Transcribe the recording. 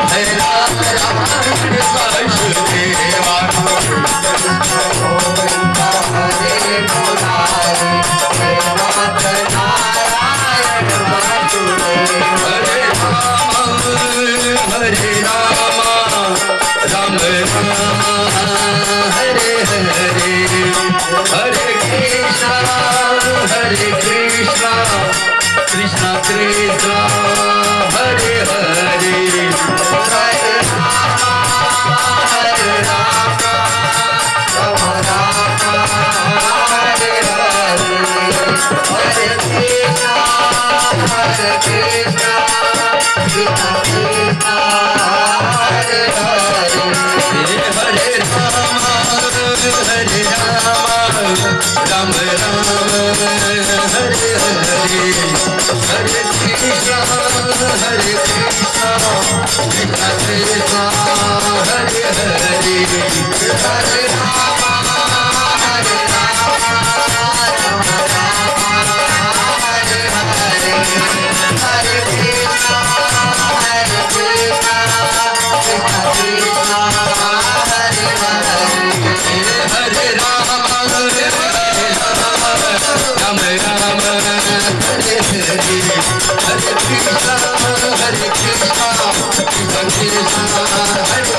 Krishna Krishna Hare Hare Hare Rama Hare Rama Rama Rama Hare Hare Hare Krishna Krishna Krishna Hare Hare Hare Rama Hare Rama Rama Rama Hare Hare Hare Krishna Hare Krishna Krishna Krishna Hare Hare Hare Rama Hare Rama Rama Rama Hare Hare Hare Krishna Hare Krishna Krishna Krishna Hare Hare Hare Rama Hare Rama Rama Rama Hare Hare Hare Krishna Krishna Krishna Hare